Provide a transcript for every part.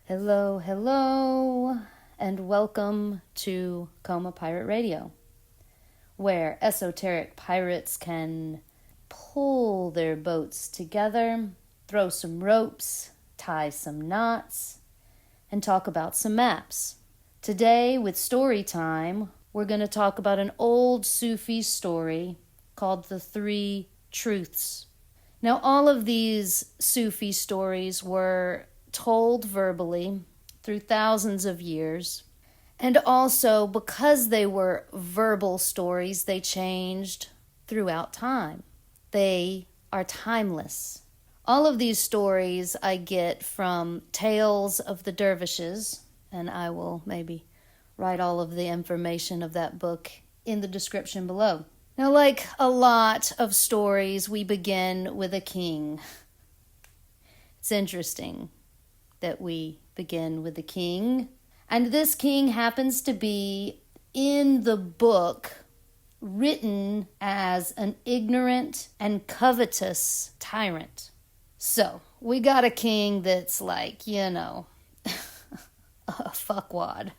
Hello, hello, and welcome to CoMA Pirate Radio, where esoteric pirates can pull their boats together, throw some ropes, tie some knots, and talk about some maps. Today, with story time, we're going to talk about an old Sufi story called The Three Truths. Now, all of these Sufi stories were told verbally through thousands of years. And also, because they were verbal stories, they changed throughout time. They are timeless. All of these stories I get from Tales of the Dervishes, and I will maybe write all of the information of that book in the description below. Now, like a lot of stories, we begin with a king. It's interesting that we begin with the king. And this king happens to be in the book written as an ignorant and covetous tyrant. So, we got a king that's like, a fuckwad.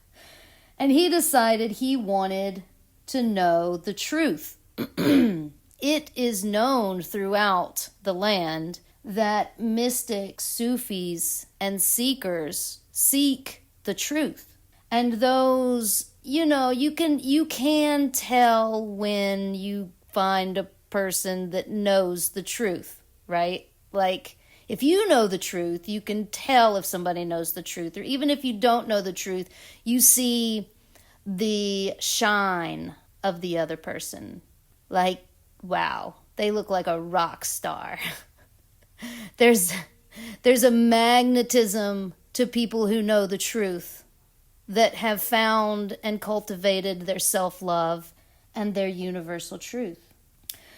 And he decided he wanted to know the truth. It is known throughout the land that mystics, Sufis, and seekers seek the truth. And those, you can tell when you find a person that knows the truth, right? Like, if you know the truth, you can tell if somebody knows the truth. Or even if you don't know the truth, you see the shine of the other person. Like, wow, they look like a rock star. There's a magnetism to people who know the truth, that have found and cultivated their self-love and their universal truth.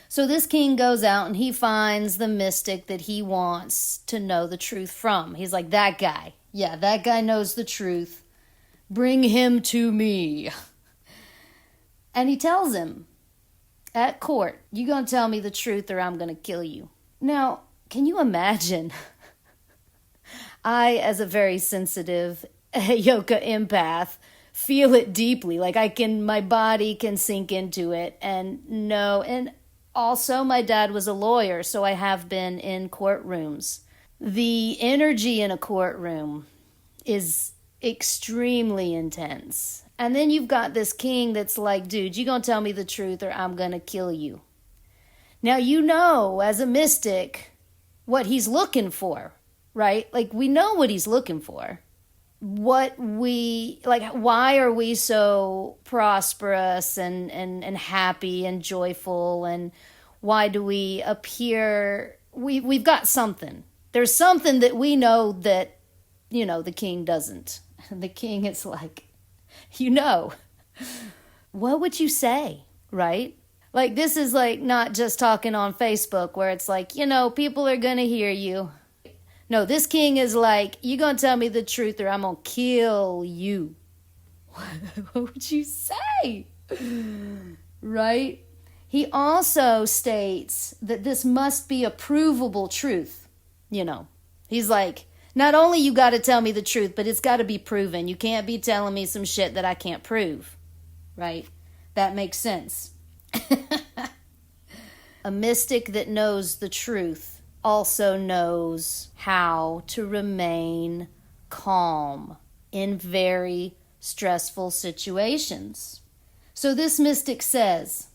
So this king goes out and he finds the mystic that he wants to know the truth from. He's like, that guy. Yeah, that guy knows the truth. Bring him to me. And he tells him at court, you're going to tell me the truth or I'm going to kill you. Now, can you imagine? I, as a very sensitive yoga empath, feel it deeply. Like my body can sink into it and know. And also my dad was a lawyer, so I have been in courtrooms. The energy in a courtroom is extremely intense. And then you've got this king that's like, dude, you're going to tell me the truth or I'm going to kill you. Now, as a mystic, what he's looking for, right? Like, we know what he's looking for. Why are we so prosperous and happy and joyful? And why do we appear, we've got something. There's something that we know that, the king doesn't. The king is like, what would you say, right? Like, this is like not just talking on Facebook where it's like, people are going to hear you. No, this king is like, you're going to tell me the truth or I'm going to kill you. What would you say? Right? He also states that this must be a provable truth. He's like, not only you got to tell me the truth, but it's got to be proven. You can't be telling me some shit that I can't prove. Right? That makes sense. A mystic that knows the truth also knows how to remain calm in very stressful situations. So this mystic says,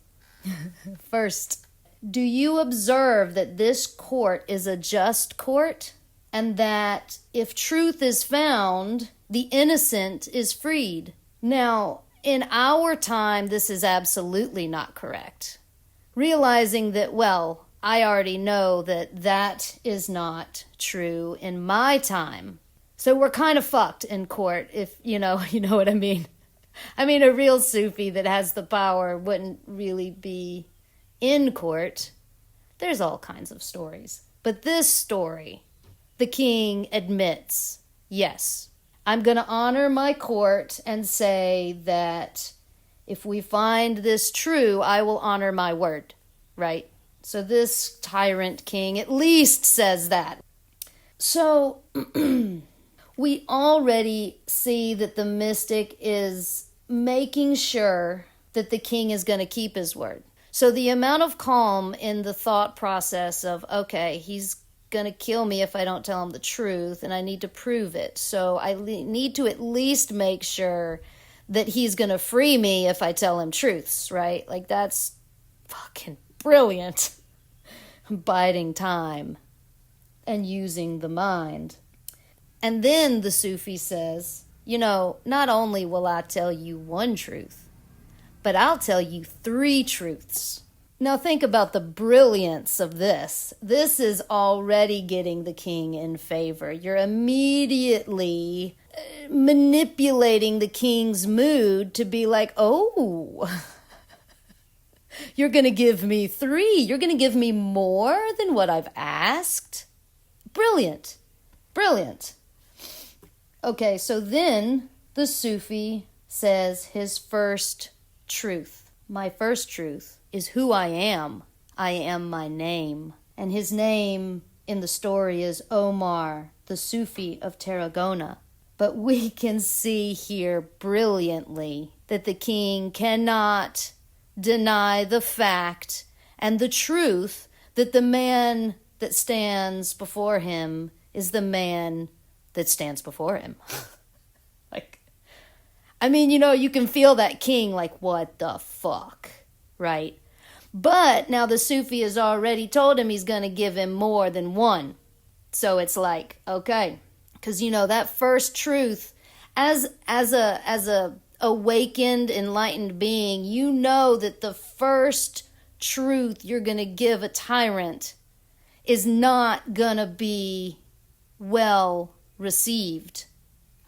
first, do you observe that this court is a just court, and that if truth is found, the innocent is freed? Now, in our time, this is absolutely not correct. Realizing that, I already know that is not true in my time. So we're kind of fucked in court, if you know what I mean. I mean, a real Sufi that has the power wouldn't really be in court. There's all kinds of stories. But this story, the king admits, yes, I'm going to honor my court and say that if we find this true, I will honor my word, right? So this tyrant king at least says that. So we already see that the mystic is making sure that the king is going to keep his word. So the amount of calm in the thought process of, okay, he's going to kill me if I don't tell him the truth, and I need to prove it. So I need to at least make sure that he's going to free me if I tell him truths, right? Like, that's fucking brilliant. Biding time and using the mind. And then the Sufi says, not only will I tell you one truth, but I'll tell you 3 truths. Now think about the brilliance of this. This is already getting the king in favor. You're immediately manipulating the king's mood to be like, oh, you're going to give me 3. You're going to give me more than what I've asked. Brilliant. Brilliant. Okay, so then the Sufi says his first truth. My first truth is who I am. I am my name. And his name in the story is Omar, the Sufi of Tarragona. But we can see here brilliantly that the king cannot deny the fact and the truth that the man that stands before him is the man that stands before him. You can feel that king like, what the fuck, right? But now the Sufi has already told him he's going to give him more than one. So it's like, okay, because that first truth, as a awakened, enlightened being, that the first truth you're going to give a tyrant is not going to be well received.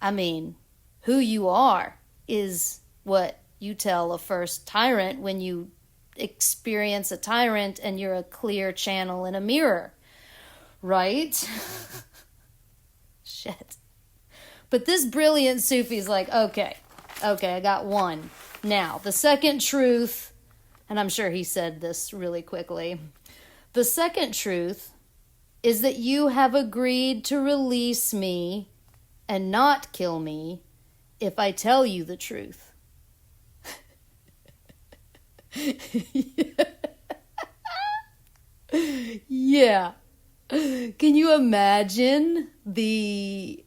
Who you are is what you tell a first tyrant when you experience a tyrant and you're a clear channel in a mirror, right? Shit. But this brilliant Sufi is like, okay, I got one. Now, the second truth, and I'm sure he said this really quickly, the second truth is that you have agreed to release me and not kill me if I tell you the truth. Yeah. Can you imagine the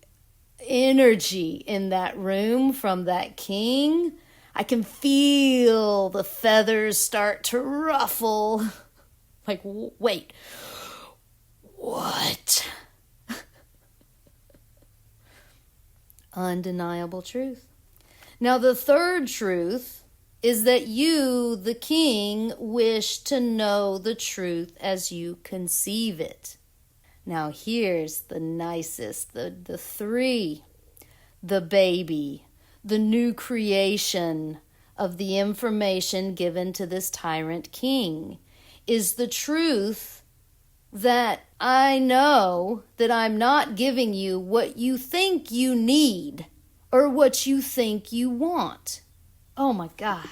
energy in that room from that king? I can feel the feathers start to ruffle. Like, wait, what? Undeniable truth. Now, the third truth is that you, the king, wish to know the truth as you conceive it. Now, here's the nicest, the 3, the baby, the new creation of the information given to this tyrant king, is the truth that I know that I'm not giving you what you think you need or what you think you want. Oh my God.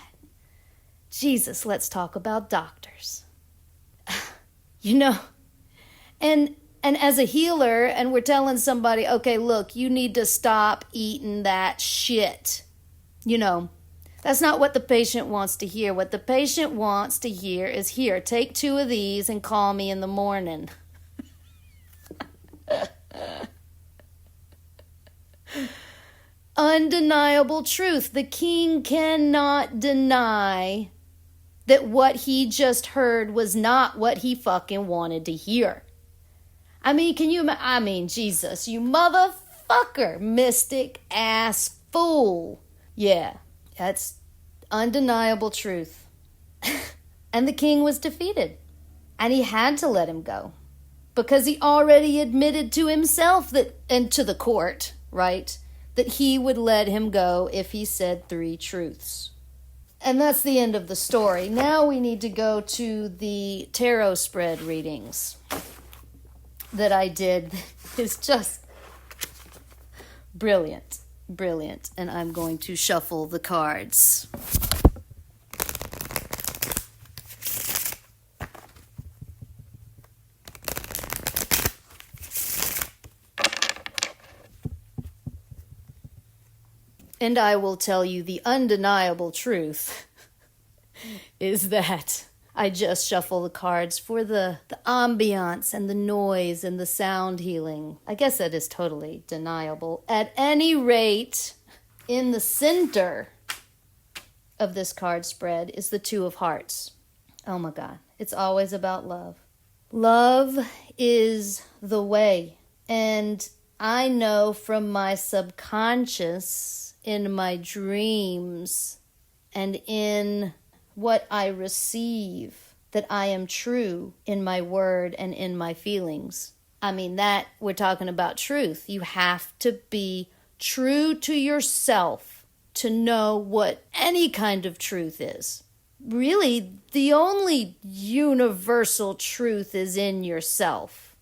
Jesus, let's talk about doctors. And as a healer, and we're telling somebody, okay, look, you need to stop eating that shit. That's not what the patient wants to hear. What the patient wants to hear is, here, take 2 of these and call me in the morning. Undeniable truth. The king cannot deny that what he just heard was not what he fucking wanted to hear. Jesus, you motherfucker, mystic ass fool. Yeah, that's undeniable truth. And the king was defeated. And he had to let him go. Because he already admitted to himself and to the court, right, that he would let him go if he said 3 truths. And that's the end of the story. Now we need to go to the tarot spread readings that I did. It's just brilliant. And I'm going to shuffle the cards. And I will tell you the undeniable truth is that I just shuffle the cards for the ambiance and the noise and the sound healing. I guess that is totally deniable. At any rate, in the center of this card spread is the Two of Hearts. Oh my God, it's always about love. Love is the way. And I know from my subconscious, in my dreams, and in what I receive, that I am true in my word and in my feelings. I mean, that we're talking about truth. You have to be true to yourself to know what any kind of truth is. Really, the only universal truth is in yourself.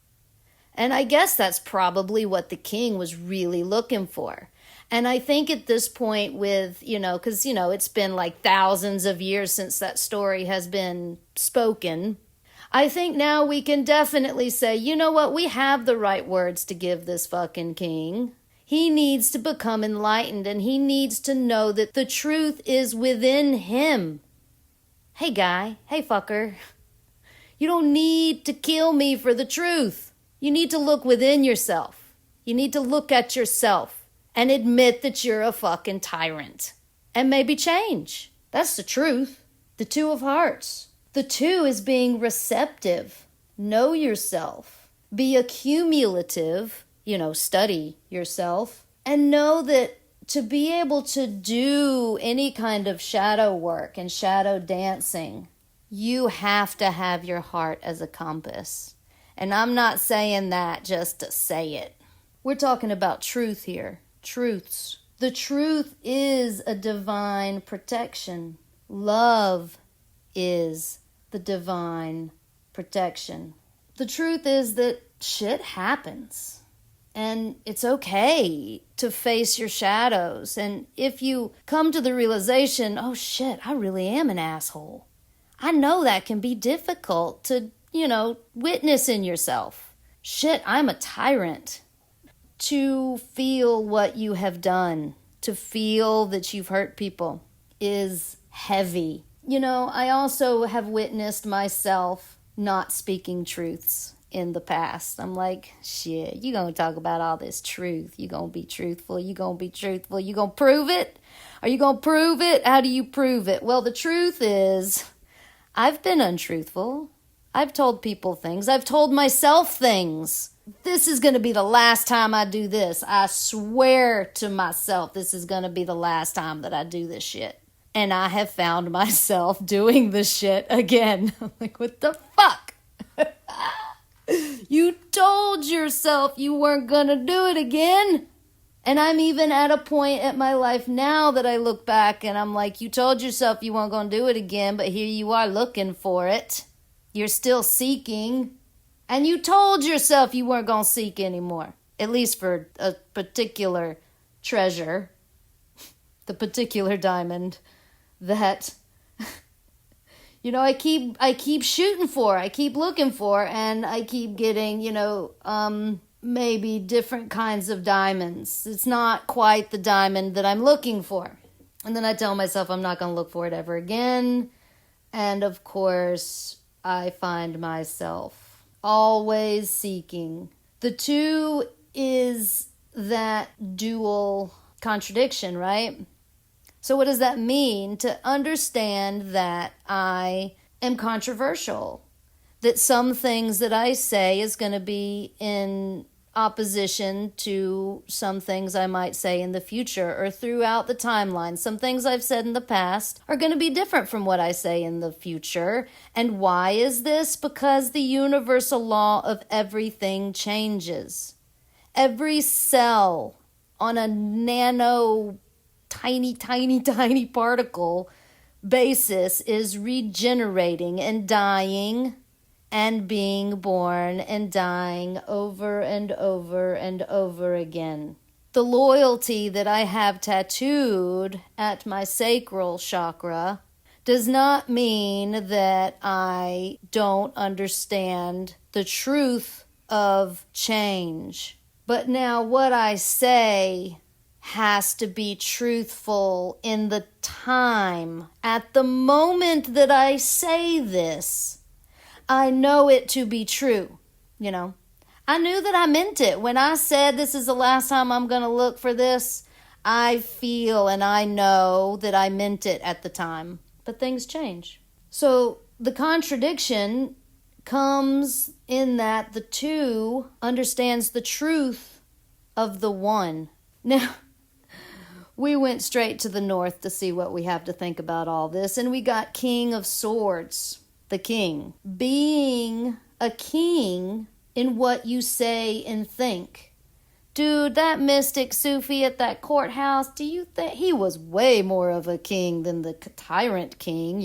And I guess that's probably what the king was really looking for. And I think at this point with, because, it's been like thousands of years since that story has been spoken. I think now we can definitely say, you know what, we have the right words to give this fucking king. He needs to become enlightened and he needs to know that the truth is within him. Hey guy, hey fucker, you don't need to kill me for the truth. You need to look within yourself. You need to look at yourself and admit that you're a fucking tyrant. And maybe change. That's the truth. The Two of Hearts. The two is being receptive. Know yourself. Be accumulative. Study yourself. And know that to be able to do any kind of shadow work and shadow dancing, you have to have your heart as a compass. And I'm not saying that just to say it. We're talking about truth here. Truths. The truth is a divine protection. Love is the divine protection. The truth is that shit happens. And it's okay to face your shadows. And if you come to the realization, oh shit, I really am an asshole. I know that can be difficult to, witness in yourself. Shit, I'm a tyrant. To feel what you have done, to feel that you've hurt people is heavy. I also have witnessed myself not speaking truths in the past. I'm like, shit, you gonna talk about all this truth. You gonna be truthful. You gonna be truthful. You gonna prove it? Are you gonna prove it? How do you prove it? Well, the truth is, I've been untruthful. I've told people things. I've told myself things. This is going to be the last time I do this. I swear to myself, this is going to be the last time that I do this shit. And I have found myself doing this shit again. I'm like, what the fuck? You told yourself you weren't going to do it again. And I'm even at a point at my life now that I look back and I'm like, you told yourself you weren't going to do it again, but here you are looking for it. You're still seeking. And you told yourself you weren't going to seek anymore, at least for a particular treasure, the particular diamond that, I keep shooting for, I keep looking for, and I keep getting, maybe different kinds of diamonds. It's not quite the diamond that I'm looking for. And then I tell myself I'm not going to look for it ever again. And of course, I find myself always seeking. The two is that dual contradiction, right? So what does that mean? To understand that I am controversial, that some things that I say is going to be in opposition to some things I might say in the future or throughout the timeline. Some things I've said in the past are going to be different from what I say in the future. And why is this? Because the universal law of everything changes. Every cell on a nano, tiny particle basis is regenerating and dying and being born and dying over and over and over again. The loyalty that I have tattooed at my sacral chakra does not mean that I don't understand the truth of change. But now what I say has to be truthful in the time. At the moment that I say this, I know it to be true, I knew that I meant it. When I said this is the last time I'm going to look for this, I feel and I know that I meant it at the time. But things change. So the contradiction comes in that the two understands the truth of the one. Now, we went straight to the north to see what we have to think about all this, and we got King of Swords, the king. Being a king in what you say and think. Dude, that mystic Sufi at that courthouse, do you think he was way more of a king than the tyrant king,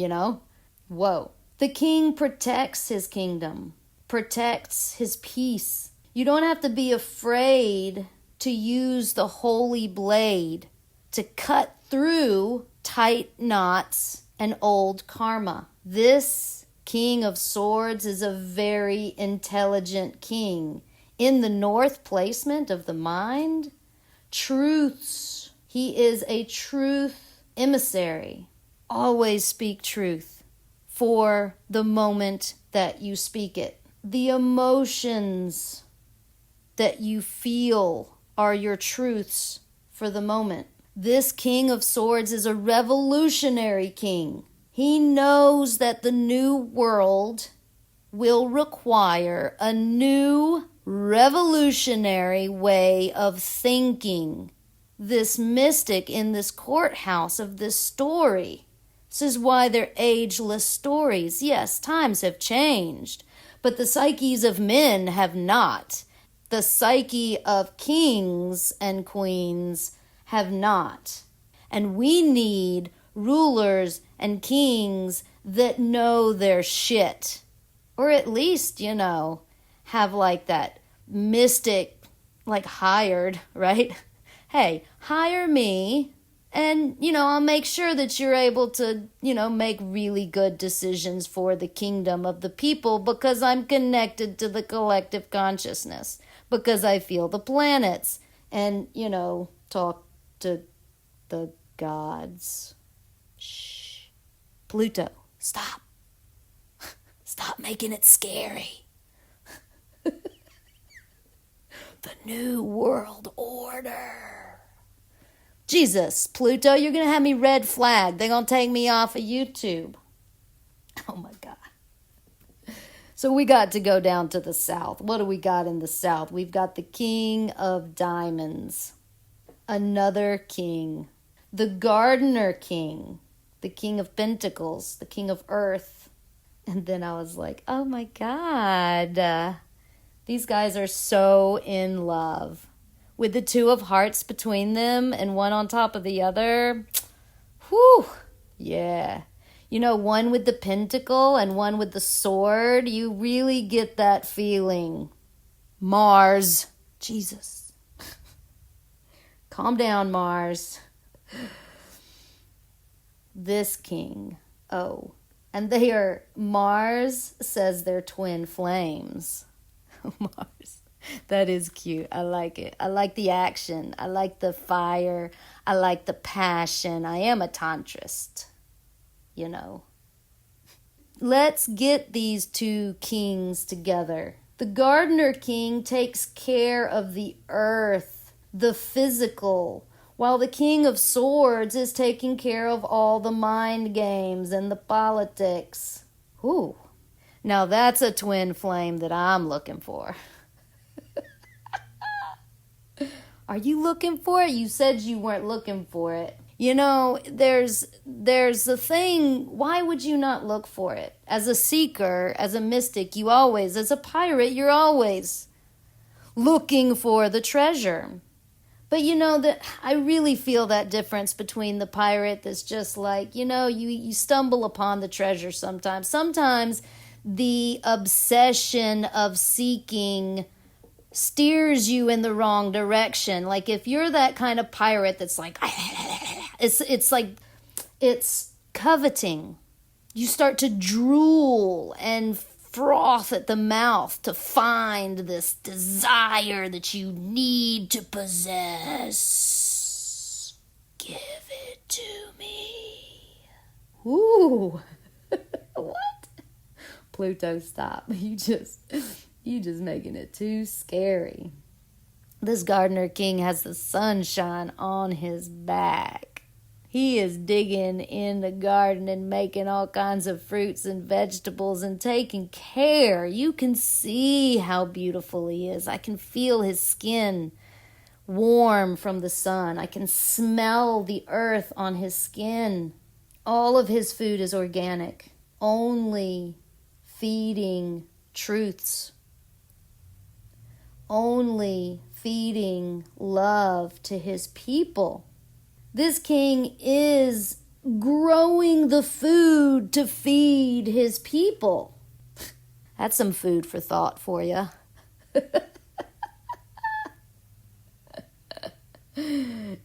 Whoa. The king protects his kingdom, protects his peace. You don't have to be afraid to use the holy blade to cut through tight knots and old karma. This King of Swords is a very intelligent king. In the north placement of the mind, truths. He is a truth emissary. Always speak truth for the moment that you speak it. The emotions that you feel are your truths for the moment. This King of Swords is a revolutionary king. He knows that the new world will require a new revolutionary way of thinking. This mystic in this courthouse of this story. This is why they're ageless stories. Yes, times have changed, but the psyches of men have not. The psyche of kings and queens have not. And we need rulers and kings that know their shit. Or at least, have like that mystic, like hired, right? Hey, hire me and, I'll make sure that you're able to, make really good decisions for the kingdom of the people because I'm connected to the collective consciousness, because I feel the planets and, talk to the gods. Shh. Pluto, stop. Stop making it scary. The New World Order. Jesus, Pluto, you're going to have me red flagged. They're going to take me off of YouTube. Oh my God. So we got to go down to the south. What do we got in the south? We've got the King of Diamonds. Another king. The Gardener King. The King of Pentacles. The King of Earth. And then I was like, oh my God. These guys are so in love. With the two of hearts between them and one on top of the other. Whew. Yeah. One with the pentacle and one with the sword. You really get that feeling. Mars. Jesus. Calm down, Mars. This king. Oh. And Mars says they're twin flames. Mars. That is cute. I like it. I like the action. I like the fire. I like the passion. I am a tantrist. Let's get these two kings together. The Gardener King takes care of the earth, the physical, while the King of Swords is taking care of all the mind games and the politics. Ooh. Now that's a twin flame that I'm looking for. Are you looking for it? You said you weren't looking for it. There's a thing. Why would you not look for it? As a seeker, as a mystic, as a pirate, you're always looking for the treasure. But that I really feel that difference between the pirate that's just like, you stumble upon the treasure sometimes. Sometimes the obsession of seeking steers you in the wrong direction. Like if you're that kind of pirate that's like, it's coveting. You start to drool and froth at the mouth to find this desire that you need to possess. Ooh. What? Pluto, stop. You just making it too scary. This gardener king has the sunshine on his back. He is digging in the garden and making all kinds of fruits and vegetables and taking care. You can see how beautiful he is. I can feel his skin warm from the sun. I can smell the earth on his skin. All of his food is organic, only feeding truths, only feeding love to his people. This king is growing the food to feed his people. That's some food for thought for you.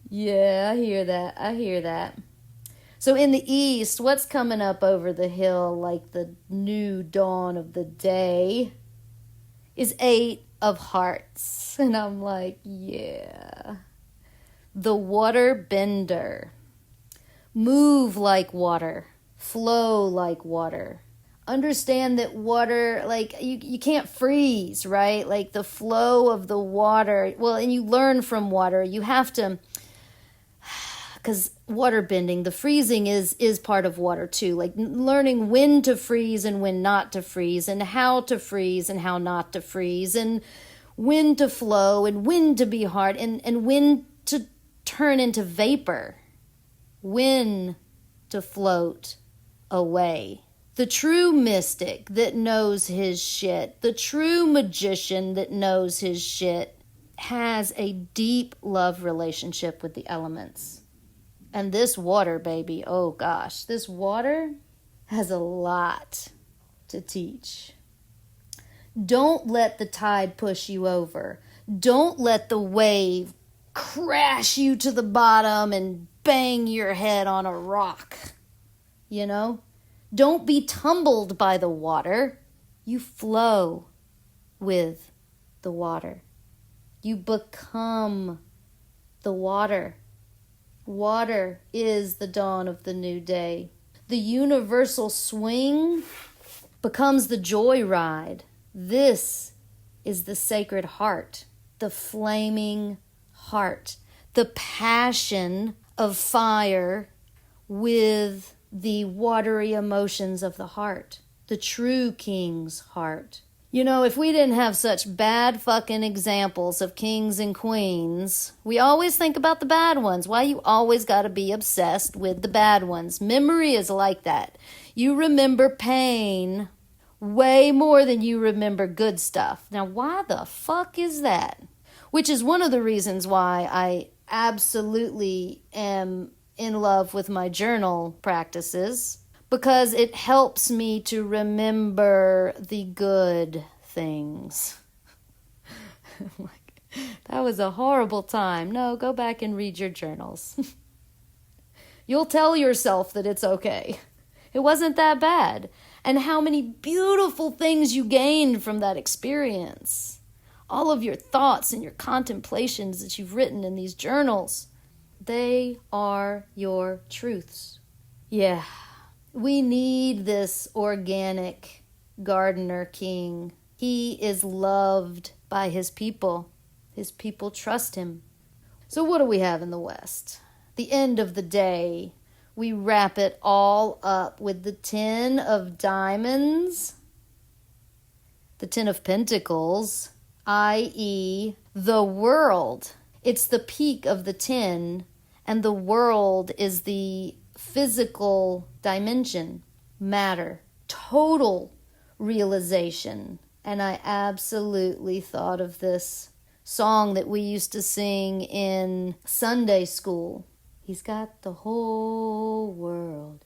Yeah, I hear that. So in the east, what's coming up over the hill like the new dawn of the day is 8 of hearts. And I'm like, yeah. The water bender. Move like water. Flow like water. Understand that water, like, you can't freeze, right? Like the flow of the water. Well, and you learn from water. You have to, because water bending, the freezing is part of water too. Like learning when to freeze and when not to freeze, and how to freeze and how not to freeze, and when to flow and when to be hard, and when to turn into vapor, when to float away. The true mystic that knows his shit, the true magician that knows his shit, has a deep love relationship with the elements. And this water, baby, oh gosh, this water has a lot to teach. Don't let the tide push you over. Don't let the wave crash you to the bottom and bang your head on a rock. You know? Don't be tumbled by the water. You flow with the water. You become the water. Water is the dawn of the new day. The universal swing becomes the joy ride. This is the sacred heart, the flaming heart, the passion of fire with the watery emotions of the heart, the true king's heart. You know, if we didn't have such bad fucking examples of kings and queens, we always think about the bad ones. Why you always gotta be obsessed with the bad ones? Memory is like that. You remember pain way more than you remember good stuff. Now, why the fuck is that? Which is one of the reasons why I absolutely am in love with my journal practices, because it helps me to remember the good things. Like, that was a horrible time. No, go back and read your journals. You'll tell yourself that it's okay. It wasn't that bad. And how many beautiful things you gained from that experience. All of your thoughts and your contemplations that you've written in these journals. They are your truths. Yeah, we need this organic gardener king. He is loved by his people. His people trust him. So what do we have in the West? The end of the day, we wrap it all up with the 10 of diamonds, the 10 of pentacles, i.e. the world. It's the peak of the 10. And the world is the physical dimension, matter, total realization. And I absolutely thought of this song that we used to sing in Sunday school. He's got the whole world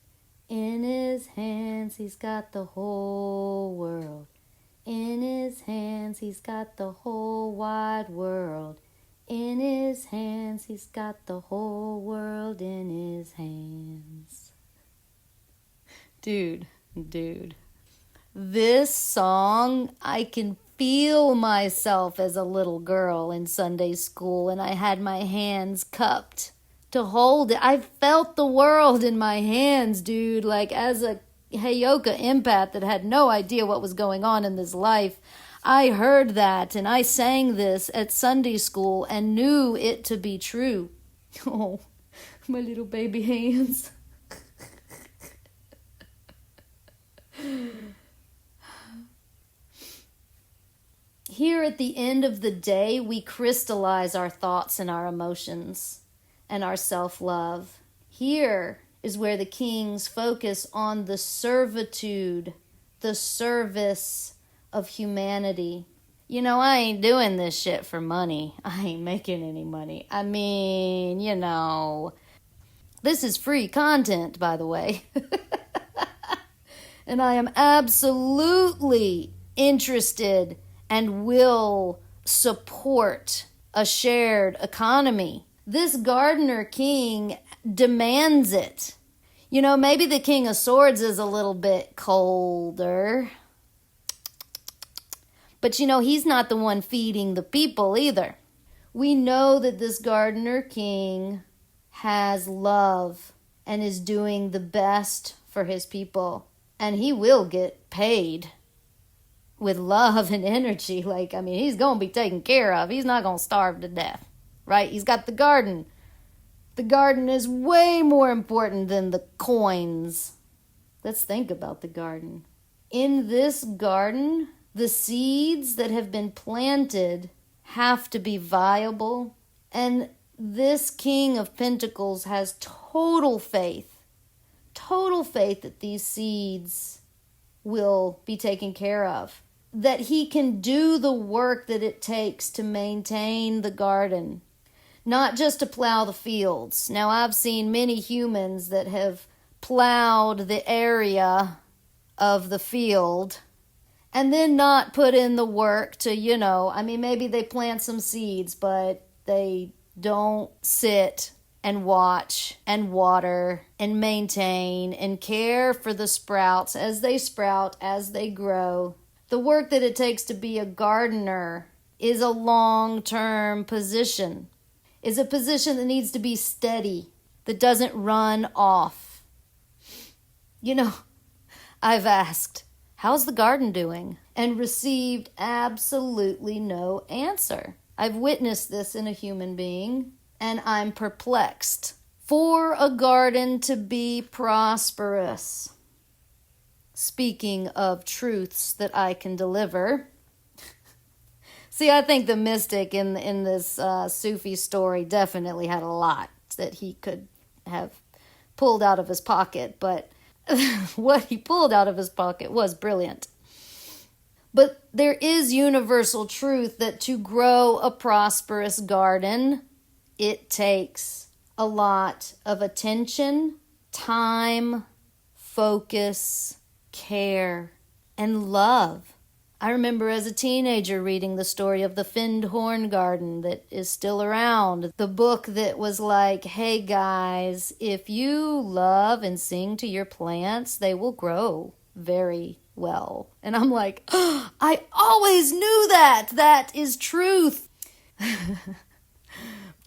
in his hands. He's got the whole world in his hands. He's got the whole wide world in his hands. He's got the whole world in his hands. Dude. This song, I can feel myself as a little girl in Sunday school, and I had my hands cupped to hold it. I felt the world in my hands, dude. Like, as a Heyoka empath that had no idea what was going on in this life, I heard that and I sang this at Sunday school and knew it to be true. Oh, my little baby hands. Here at the end of the day, we crystallize our thoughts and our emotions and our self-love. Here is where the kings focus on the servitude, the service of humanity. You know, I ain't doing this shit for money. I ain't making any money. I mean, you know, this is free content, by the way. And I am absolutely interested and will support a shared economy. This gardener king demands it. You know, maybe the King of Swords is a little bit colder. But you know, he's not the one feeding the people either. We know that this gardener king has love and is doing the best for his people. And he will get paid with love and energy. Like, I mean, he's going to be taken care of. He's not going to starve to death, right? He's got the garden. The garden is way more important than the coins. Let's think about the garden. In this garden, the seeds that have been planted have to be viable. And this King of Pentacles has total faith that these seeds will be taken care of. That he can do the work that it takes to maintain the garden. Not just to plow the fields. Now, I've seen many humans that have plowed the area of the field and then not put in the work to, you know, I mean, maybe they plant some seeds, but they don't sit and watch and water and maintain and care for the sprouts as they sprout, as they grow. The work that it takes to be a gardener is a long-term position, is a position that needs to be steady, that doesn't run off. You know, I've asked, how's the garden doing? And received absolutely no answer. I've witnessed this in a human being, and I'm perplexed. For a garden to be prosperous, speaking of truths that I can deliver. See, I think the mystic in this Sufi story definitely had a lot that he could have pulled out of his pocket, but what he pulled out of his pocket was brilliant. But there is universal truth that to grow a prosperous garden, it takes a lot of attention, time, focus, care, and love. I remember as a teenager reading the story of the Findhorn Garden that is still around. The book that was like, hey guys, if you love and sing to your plants, they will grow very well. And I'm like, oh, I always knew that. That is truth.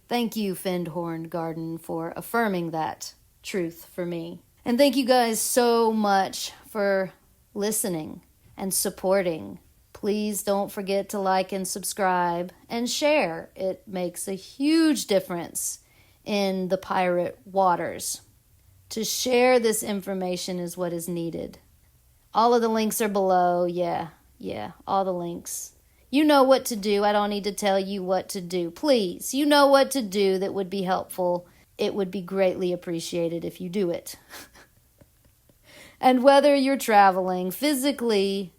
Thank you, Findhorn Garden, for affirming that truth for me. And thank you guys so much for listening and supporting. Please don't forget to like and subscribe and share. It makes a huge difference in the pirate waters. To share this information is what is needed. All of the links are below. Yeah, all the links. You know what to do. I don't need to tell you what to do. Please, you know what to do that would be helpful. It would be greatly appreciated if you do it. And whether you're traveling physically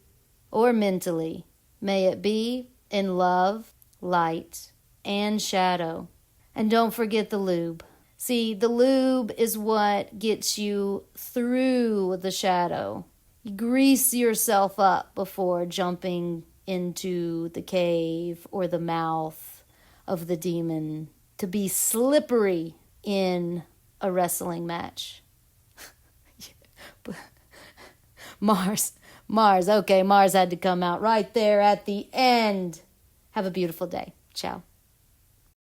or mentally, may it be in love, light, and shadow. And don't forget the lube. See, the lube is what gets you through the shadow. You grease yourself up before jumping into the cave or the mouth of the demon to be slippery in a wrestling match. Mars, okay, Mars had to come out right there at the end. Have a beautiful day. Ciao.